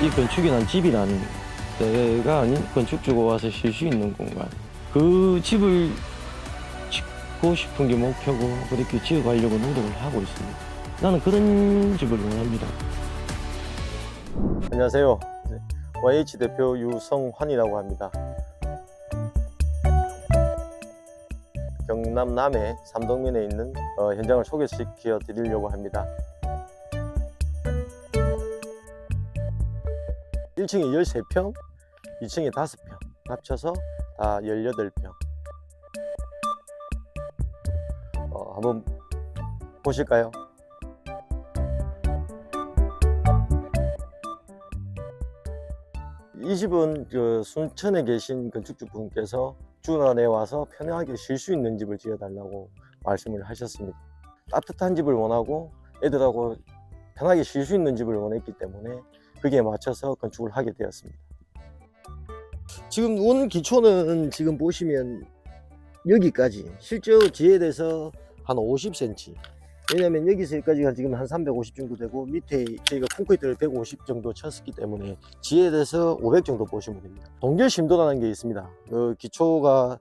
이 건축이 난 집이라는 내가 아닌 건축주가 와서 쉴 수 있는 공간, 그 집을 짓고 싶은 게 목표고 그렇게 지어가려고 노력을 하고 있습니다. 나는 그런 집을 원합니다. 안녕하세요. YH 대표 유성환이라고 합니다. 경남 남해 삼동면에 있는 현장을 소개시켜 드리려고 합니다. 1층에 13평, 2층에 5평, 합쳐서 다 18평. 한번 보실까요? 이 집은 순천에 계신 건축주분께서 주간에 와서 편하게 쉴 수 있는 집을 지어달라고 말씀을 하셨습니다. 따뜻한 집을 원하고 애들하고 편하게 쉴 수 있는 집을 원했기 때문에 거기에 맞춰서 건축을 하게 되었습니다. 지금 원 기초는 지금 보시면 여기까지, 실제 지혜돼서 한 50cm, 왜냐면 여기서 여기까지가 지금 한 350 정도 되고 밑에 저희가 콘크리트를 150 정도 쳤기 때문에 지혜돼서 500 정도 보시면 됩니다. 동결 심도라는 게 있습니다. 그 기초가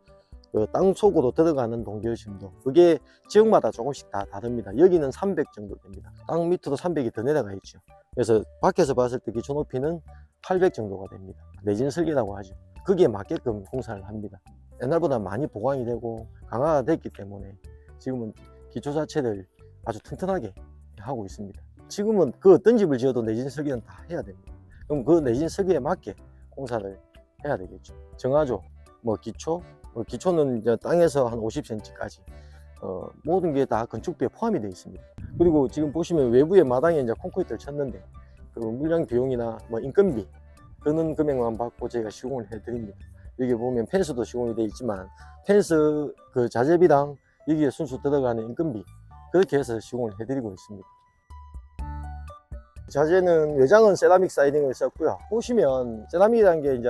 땅 속으로 들어가는 동결 심도, 그게 지역마다 조금씩 다 다릅니다. 여기는 300 정도 됩니다. 땅 밑으로 300이 더 내려가 있죠. 그래서 밖에서 봤을 때 기초 높이는 800 정도가 됩니다. 내진 설계라고 하죠. 거기에 맞게끔 공사를 합니다. 옛날보다 많이 보강이 되고 강화가 됐기 때문에 지금은 기초 자체를 아주 튼튼하게 하고 있습니다. 지금은 그 어떤 집을 지어도 내진 설계는 다 해야 됩니다. 그럼 그 내진 설계에 맞게 공사를 해야 되겠죠. 정화조, 기초는 이제 땅에서 한 50cm까지 모든 게 다 건축비에 포함이 되어 있습니다. 그리고 지금 보시면 외부에 마당에 이제 콘크리트를 쳤는데 그 물량 비용이나 인건비 그런 금액만 받고 저희가 시공을 해드립니다. 여기 보면 펜스도 시공이 되어 있지만 펜스 그 자재비랑 여기에 순수 들어가는 인건비 그렇게 해서 시공을 해드리고 있습니다. 자재는 외장은 세라믹 사이딩을 썼고요. 보시면 세라믹이라는 게 이제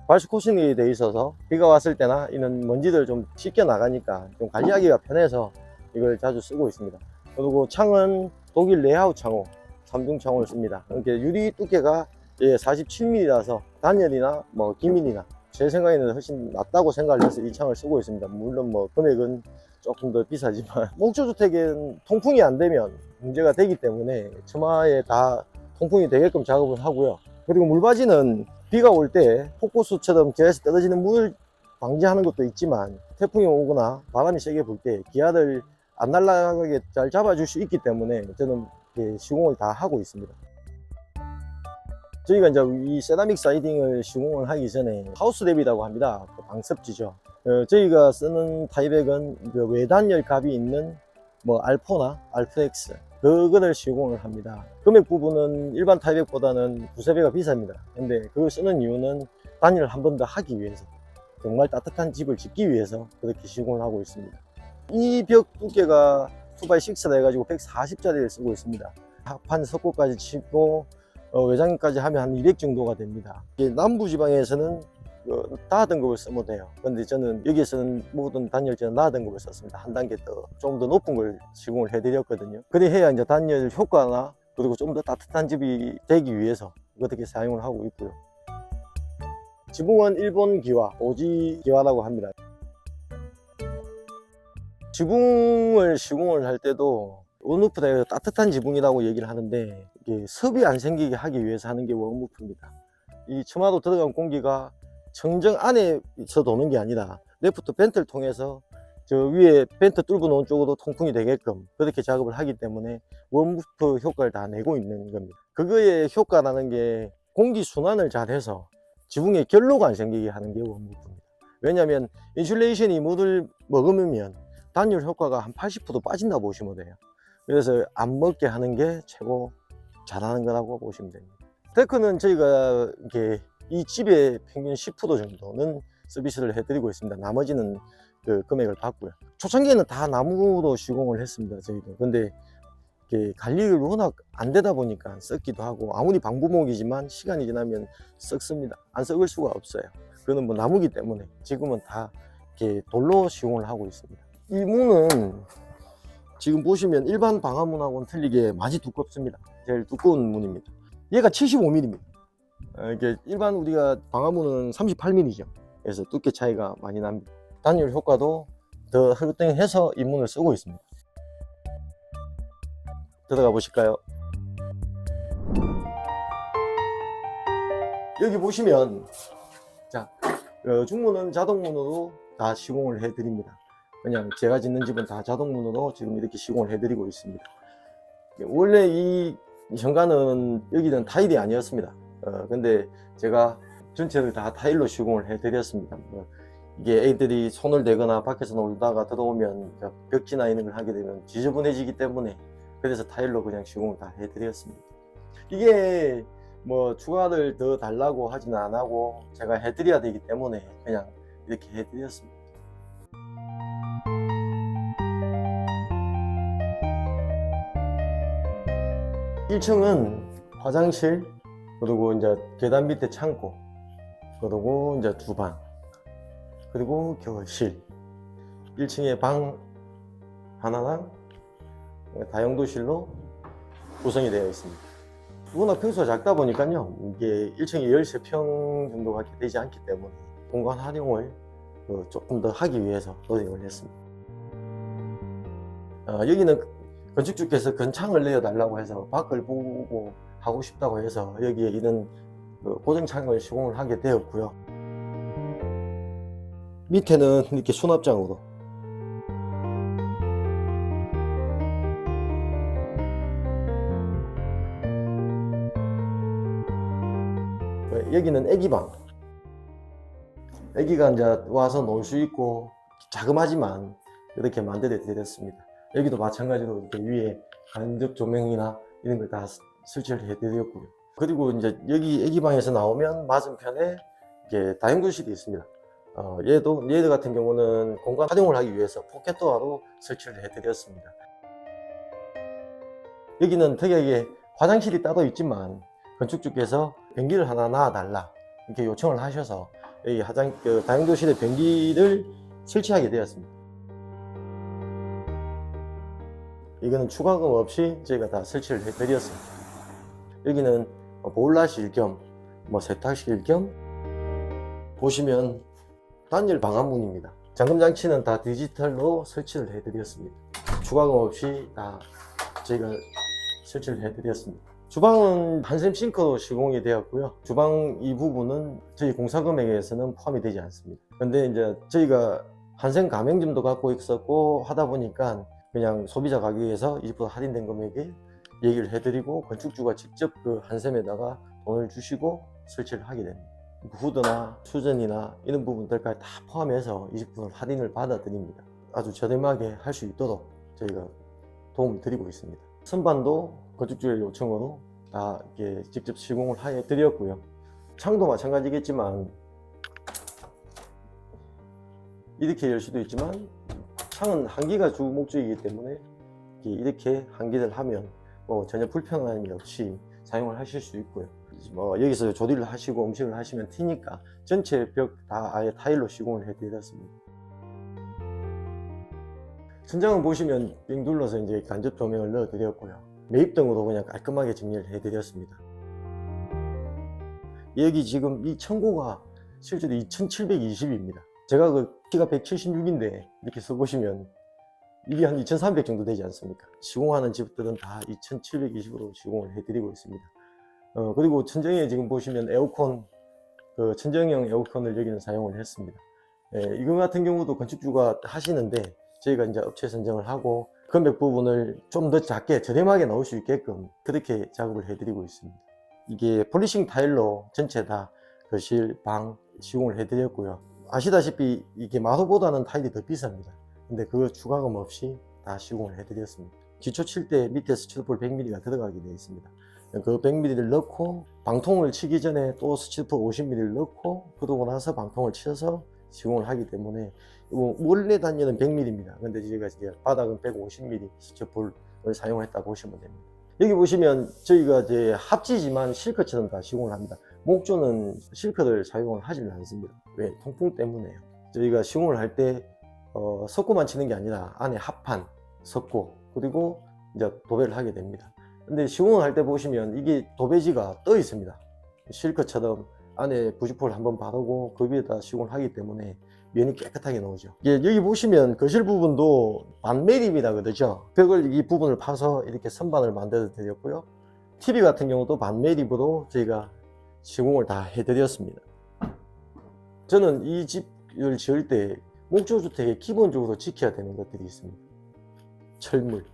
발수 코팅이 되어 있어서 비가 왔을 때나 이런 먼지들 좀 씻겨 나가니까 좀 관리하기가 편해서 이걸 자주 쓰고 있습니다. 그리고 창은 독일 레하우 창호 3중 창호를 씁니다. 이렇게 유리 두께가 47mm라서 단열이나 기밀이나 제 생각에는 훨씬 낫다고 생각을 해서 이 창을 쓰고 있습니다. 물론 금액은 조금 더 비싸지만 목조주택은 통풍이 안 되면 문제가 되기 때문에 처마에 다 통풍이 되게끔 작업을 하고요. 그리고 물받이는 비가 올 때 폭포수처럼 기아에서 떨어지는 물을 방지하는 것도 있지만 태풍이 오거나 바람이 세게 불 때 기아들 안 날아가게 잘 잡아줄 수 있기 때문에 저는 시공을 다 하고 있습니다. 저희가 이제 이 세라믹 사이딩을 시공을 하기 전에 하우스 랩이라고 합니다. 방습지죠. 저희가 쓰는 타이백은 외단열 값이 있는 알포나 알프엑스 그거를 시공을 합니다. 금액 부분은 일반 타이백보다는 두세 배가 비쌉니다. 근데 그걸 쓰는 이유는 단열을 한 번 더 하기 위해서, 정말 따뜻한 집을 짓기 위해서 그렇게 시공을 하고 있습니다. 이 벽 두께가 2x6라 해가지고 140짜리를 쓰고 있습니다. 합판 석고까지 치고 외장까지 하면 한 200 정도가 됩니다. 남부지방에서는 나 등급을 쓰면 돼요. 근데 저는 여기에서는 모든 단열재는 나 등급을 썼습니다. 한 단계 좀 더 높은 걸 시공을 해드렸거든요. 그래 해야 이제 단열 효과나 그리고 좀 더 따뜻한 집이 되기 위해서 그렇게 사용을 하고 있고요. 지붕은 일본 기와, 오지 기와라고 합니다. 지붕을 시공을 할 때도 원루프다 따뜻한 지붕이라고 얘기를 하는데 이게 습이 안 생기게 하기 위해서 하는 게 원루프입니다. 이 처마로 들어간 공기가 청정 안에서 도는 게 아니라 레프트 벤트를 통해서 저 위에 벤트 뚫고 놓은 쪽으로 통풍이 되게끔 그렇게 작업을 하기 때문에 원루프 효과를 다 내고 있는 겁니다. 그거의 효과라는 게 공기 순환을 잘해서 지붕에 결로가 안 생기게 하는 게 원루프입니다. 왜냐하면 인슐레이션이 물을 머금으면 단열 효과가 한 80% 빠진다 보시면 돼요. 그래서 안 먹게 하는 게 최고 잘하는 거라고 보시면 됩니다. 데크는 저희가 이 집의 평균 10% 정도는 서비스를 해드리고 있습니다. 나머지는 그 금액을 받고요. 초창기에는 다 나무로 시공을 했습니다. 저희도. 근데 관리를 워낙 안 되다 보니까 썩기도 하고, 아무리 방부목이지만 시간이 지나면 썩습니다. 안 썩을 수가 없어요. 그거는 나무기 때문에 지금은 다 돌로 시공을 하고 있습니다. 이 문은 지금 보시면 일반 방화문하고는 틀리게 많이 두껍습니다. 제일 두꺼운 문입니다. 얘가 75mm입니다. 이게 일반 우리가 방화문은 38mm죠. 그래서 두께 차이가 많이 납니다. 단열 효과도 더 헐등해서 이 문을 쓰고 있습니다. 들어가 보실까요? 여기 보시면 자, 중문은 자동문으로 다 시공을 해 드립니다. 그냥 제가 짓는 집은 다 자동문으로 지금 이렇게 시공을 해 드리고 있습니다. 원래 이 현관은 여기는 타일이 아니었습니다. 근데 제가 전체를 다 타일로 시공을 해 드렸습니다. 이게 애들이 손을 대거나 밖에서 놀다가 들어오면 벽지나 이런 걸 하게 되면 지저분해지기 때문에 그래서 타일로 그냥 시공을 다 해 드렸습니다. 이게 뭐 추가를 더 달라고 하지는 안 하고 제가 해 드려야 되기 때문에 그냥 이렇게 해 드렸습니다. 1층은 화장실, 그리고 이제 계단 밑에 창고, 그리고 이제 주방, 그리고 교실. 1층에 방 하나랑 다용도실로 구성이 되어 있습니다. 워낙 평수가 작다 보니까요, 이게 1층에 13평 정도밖에 되지 않기 때문에 공간 활용을 조금 더 하기 위해서 노력을 했습니다. 여기는 건축주께서 건창을 내어달라고 해서 밖을 보고 하고 싶다고 해서 여기에 이런 고정창을 시공을 하게 되었고요. 밑에는 이렇게 수납장으로, 여기는 애기방. 애기가 이제 와서 놀 수 있고 자그마지만 이렇게 만들어 드렸습니다. 여기도 마찬가지로 이렇게 위에 간접 조명이나 이런 걸 다 설치를 해 드렸고요. 그리고 이제 여기 애기방에서 나오면 맞은편에 이게 다용도실이 있습니다. 얘들 같은 경우는 공간 활용을 하기 위해서 포켓도어로 설치를 해 드렸습니다. 여기는 특이하게 화장실이 따로 있지만 건축주께서 변기를 하나 놔달라 이렇게 요청을 하셔서 여기 다용도실에 변기를 설치하게 되었습니다. 이거는 추가금 없이 저희가 다 설치를 해 드렸습니다. 여기는 보일러실 겸 세탁실 겸 보시면 단열 방화문입니다. 잠금장치는 다 디지털로 설치를 해 드렸습니다. 추가금 없이 다 저희가 설치를 해 드렸습니다. 주방은 한샘 싱크로 시공이 되었고요. 주방 이 부분은 저희 공사 금액에서는 포함이 되지 않습니다. 근데 이제 저희가 한샘 가맹점도 갖고 있었고 하다 보니까 그냥 소비자 가격에서 20% 할인된 금액에 얘기를 해드리고 건축주가 직접 그 한샘에다가 돈을 주시고 설치를 하게 됩니다. 후드나 수전이나 이런 부분들까지 다 포함해서 20% 할인을 받아 드립니다. 아주 저렴하게 할 수 있도록 저희가 도움을 드리고 있습니다. 선반도 건축주의 요청으로 다 이렇게 직접 시공을 해 드렸고요. 창도 마찬가지겠지만 이렇게 열 수도 있지만 창은 한기가 주 목적이기 때문에 이렇게 한기를 하면 전혀 불편함이 없이 사용을 하실 수 있고요. 여기서 조리를 하시고 음식을 하시면 튀니까 전체 벽 다 아예 타일로 시공을 해 드렸습니다. 천장을 보시면 빙 둘러서 이제 간접 조명을 넣어 드렸고요. 매입등으로 그냥 깔끔하게 정리를 해 드렸습니다. 여기 지금 이 청구가 실제로 2720입니다. 제가 키가 176인데 이렇게 써보시면 이게 한 2300 정도 되지 않습니까? 시공하는 집들은 다 2720으로 시공을 해드리고 있습니다. 그리고 천정에 지금 보시면 에어컨, 천정형 에어컨을 여기는 사용을 했습니다. 이거 같은 경우도 건축주가 하시는데 저희가 이제 업체 선정을 하고 금액 부분을 좀 더 작게 저렴하게 넣을 수 있게끔 그렇게 작업을 해드리고 있습니다. 이게 폴리싱 타일로 전체 다 거실, 방 시공을 해드렸고요. 아시다시피 이게 마루보다는 타일이 더 비쌉니다. 근데 그거 추가금 없이 다 시공을 해드렸습니다. 기초 칠 때 밑에 스티로폴 100mm가 들어가게 되어 있습니다. 그 100mm를 넣고 방통을 치기 전에 또 스티로폴 50mm를 넣고 그러고 나서 방통을 쳐서 시공을 하기 때문에 원래 단열은 100mm입니다. 근데 저희가 이제 바닥은 150mm 스티로폴을 사용했다 보시면 됩니다. 여기 보시면 저희가 이제 합지지만 실크처럼 다 시공을 합니다. 목조는 실크를 사용을 하지는 않습니다. 왜? 통풍 때문에요. 저희가 시공을 할 때 석고만 치는 게 아니라 안에 합판, 석고, 그리고 이제 도배를 하게 됩니다. 근데 시공을 할 때 보시면 이게 도배지가 떠 있습니다. 실크처럼 안에 부직포를 한번 바르고 그 위에다 시공을 하기 때문에 면이 깨끗하게 나오죠. 여기 보시면 거실 부분도 반매립이라 그러죠. 벽을 이 부분을 파서 이렇게 선반을 만들어 드렸고요. TV 같은 경우도 반매립으로 저희가 시공을 다 해드렸습니다. 저는 이 집을 지을 때 목조주택에 기본적으로 지켜야 되는 것들이 있습니다. 철물,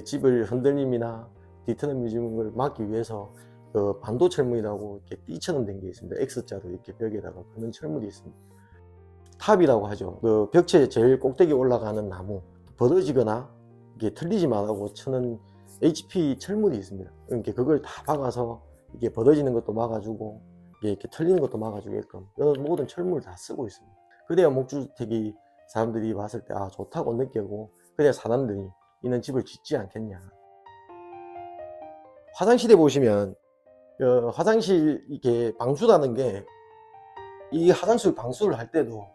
집을 흔들림이나 뒤틀림을 막기 위해서 그 반도 철물이라고 이렇게 띠처럼 된 게 있습니다. X자로 이렇게 벽에다가 그런 철물이 있습니다. 탑이라고 하죠. 그 벽체 제일 꼭대기 올라가는 나무, 벌어지거나 이게 틀리지 말라고 쳐는 HP 철물이 있습니다. 그러니까 그걸 다 박아서 이게 벌어지는 것도 막아주고 이렇게 틀리는 것도 막아주게끔 이런 모든 철물을 다 쓰고 있습니다. 그래야 목주택이 사람들이 봤을 때 아 좋다고 느끼고 그래야 사람들이 이런 집을 짓지 않겠냐. 화장실에 보시면 화장실 이게 방수라는 게 이 화장실 방수를 할 때도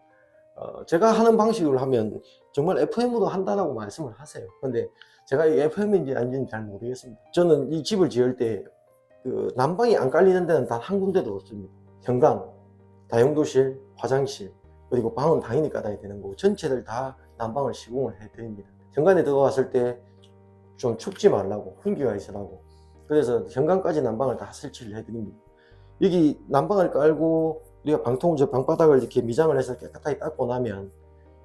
제가 하는 방식으로 하면 정말 FM으로 한다라고 말씀을 하세요. 근데 제가 이 FM인지 아닌지 잘 모르겠습니다. 저는 이 집을 지을 때 그 난방이 안 깔리는 데는 단 한 군데도 없습니다. 현관, 다용도실, 화장실, 그리고 방은 당연히 깔아야 되는 거고 전체를 다 난방을 시공을 해드립니다. 현관에 들어갔을 때 좀 춥지 말라고, 훈기가 있으라고, 그래서 현관까지 난방을 다 설치를 해드립니다. 여기 난방을 깔고 우리가 저 방바닥을 이렇게 미장을 해서 깨끗하게 닦고 나면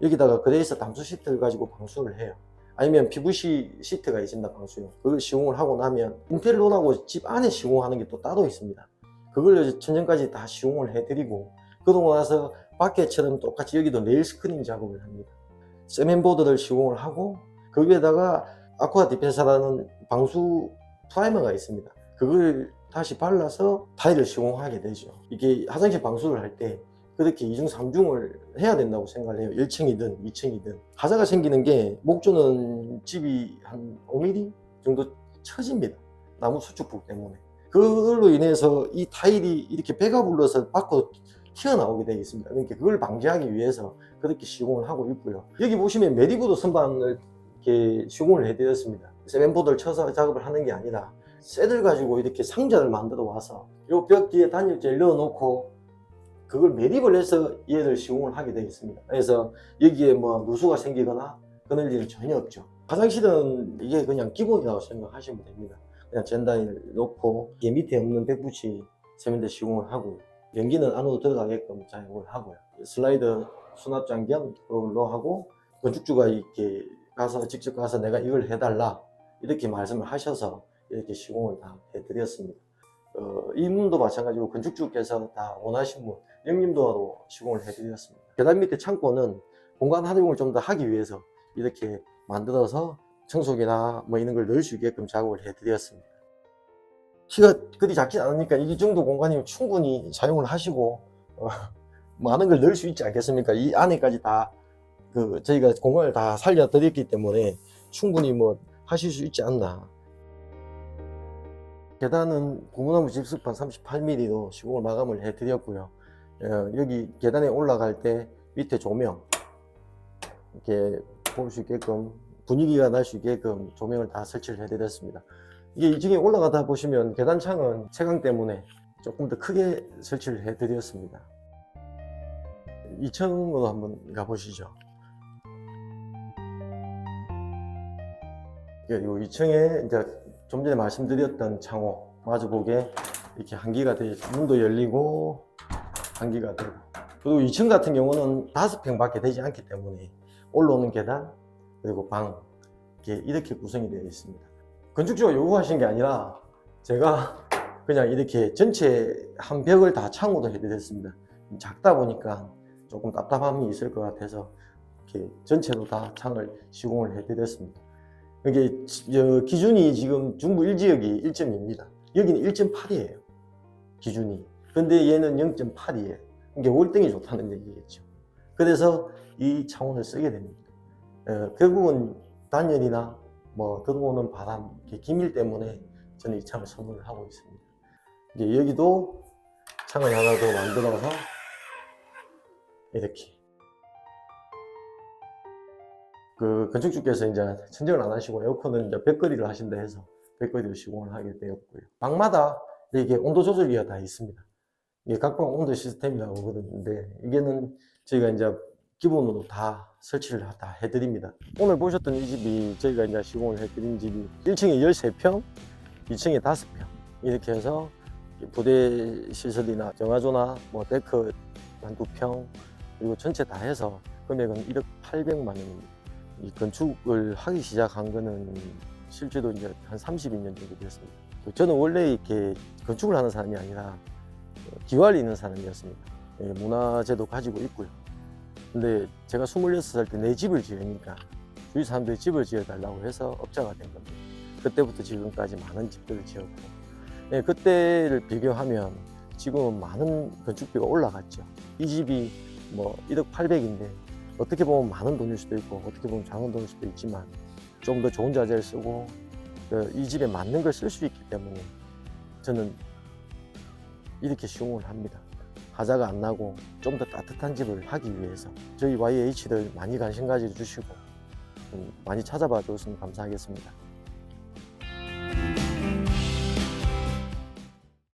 여기다가 그레이스 담수 시트를 가지고 방수를 해요. 아니면 PVC 시트가 있습니다. 방수용. 그걸 시공을 하고 나면 인텔로라고 집 안에 시공하는 게 또 따로 있습니다. 그걸 천정까지 다 시공을 해드리고 그러고 나서 밖에처럼 똑같이 여기도 레일 스크린 작업을 합니다. 세면보드를 시공을 하고 그 위에다가 아쿠아 디펜사라는 방수 프라이머가 있습니다. 그걸 다시 발라서 타일을 시공하게 되죠. 이게 화장실 방수를 할 때 그렇게 2중 3중을 해야 된다고 생각을 해요. 1층이든 2층이든 하자가 생기는 게 목조는 집이 한 5mm 정도 처집니다. 나무 수축폭 때문에. 그걸로 인해서 이 타일이 이렇게 배가 불러서 밖으로 튀어나오게 되어 있습니다. 그러니까 그걸 방지하기 위해서 그렇게 시공을 하고 있고요. 여기 보시면 매립으로 선반을 이렇게 시공을 해드렸습니다. 세면보드를 쳐서 작업을 하는 게 아니라 쇠를 가지고 이렇게 상자를 만들어 와서 이 벽 뒤에 단열재를 넣어놓고 그걸 매립을 해서 얘를 시공을 하게 되어 있습니다. 그래서 여기에 뭐 누수가 생기거나 그럴 일은 전혀 없죠. 화장실은 이게 그냥 기본이라고 생각하시면 됩니다. 그냥 젠다일 놓고 얘 밑에 없는 백부치 세면대 시공을 하고 연기는 안으로 들어가게끔 작업을 하고요. 슬라이드 수납장 겸 그걸로 하고 건축주가 이렇게 가서 직접 가서 내가 이걸 해달라 이렇게 말씀을 하셔서 이렇게 시공을 다 해드렸습니다. 이 문도 마찬가지로 건축주께서 다 원하신 문, 영림도로 시공을 해드렸습니다. 계단 밑에 창고는 공간 활용을 좀 더 하기 위해서 이렇게 만들어서 청소기나 뭐 이런 걸 넣을 수 있게끔 작업을 해드렸습니다. 키가 그리 작지 않으니까 이 정도 공간이면 충분히 사용을 하시고 많은 걸 넣을 수 있지 않겠습니까? 이 안에까지 다 저희가 공간을 다 살려드렸기 때문에 충분히 뭐 하실 수 있지 않나. 계단은 고무나무 집습판 38mm로 시공을 마감을 해드렸고요. 여기 계단에 올라갈 때 밑에 조명 이렇게 볼 수 있게끔 분위기가 날 수 있게끔 조명을 다 설치를 해드렸습니다. 이게 이쪽에 올라가다 보시면 계단창은 채광 때문에 조금 더 크게 설치를 해드렸습니다. 2층으로 한번 가보시죠. 이 2층에 이제 좀 전에 말씀드렸던 창호 마주보게 이렇게 한기가 되어 문도 열리고 한기가 되고, 그리고 2층 같은 경우는 5평 밖에 되지 않기 때문에 올라오는 계단 그리고 방 이렇게 구성이 되어 있습니다. 건축주가 요구하신 게 아니라 제가 그냥 이렇게 전체 한 벽을 다 창호로 해드렸습니다. 작다 보니까 조금 답답함이 있을 것 같아서 이렇게 전체로 다 창을 시공을 해드렸습니다. 이게 기준이 지금 중부 1지역이 1.2입니다. 여기는 1.8이에요. 기준이. 근데 얘는 0.8이에요. 이게 월등히 좋다는 얘기겠죠. 그래서 이 창호를 쓰게 됩니다. 결국은 단열이나 뭐 들어오는 바람, 기밀 때문에 저는 이 창을 선호를 하고 있습니다. 이제 여기도 창을 하나 더 만들어서 이렇게. 건축주께서 이제 천정을 안 하시고 에어컨은 이제 벽걸이를 하신다 해서 벽걸이로 시공을 하게 되었고요. 방마다 이게 온도 조절기가 다 있습니다. 이게 각방 온도 시스템이라고 하거든요. 이게는 저희가 이제 기본으로 다 설치를 다 해드립니다. 오늘 보셨던 이 집이 저희가 이제 시공을 해드린 집이 1층에 13평, 2층에 5평 이렇게 해서 부대 시설이나 정화조나 뭐 데크 한 2평 그리고 전체 다 해서 금액은 1억 800만 원입니다. 이 건축을 하기 시작한 거는 실제로 이제 한 32년 정도 됐습니다. 저는 원래 이렇게 건축을 하는 사람이 아니라 기와를 있는 사람이었습니다. 문화재도 가지고 있고요. 근데 제가 26살 때 내 집을 지으니까 주위 사람들이 집을 지어달라고 해서 업자가 된 겁니다. 그때부터 지금까지 많은 집들을 지었고 그때를 비교하면 지금은 많은 건축비가 올라갔죠. 이 집이 뭐 1억 800인데 어떻게 보면 많은 돈일 수도 있고 어떻게 보면 작은 돈일 수도 있지만 좀 더 좋은 자재를 쓰고 이 집에 맞는 걸 쓸 수 있기 때문에 저는 이렇게 시공을 합니다. 하자가 안 나고 좀 더 따뜻한 집을 하기 위해서 저희 YH들 많이 관심 가져주시고 많이 찾아봐 주셨으면 감사하겠습니다.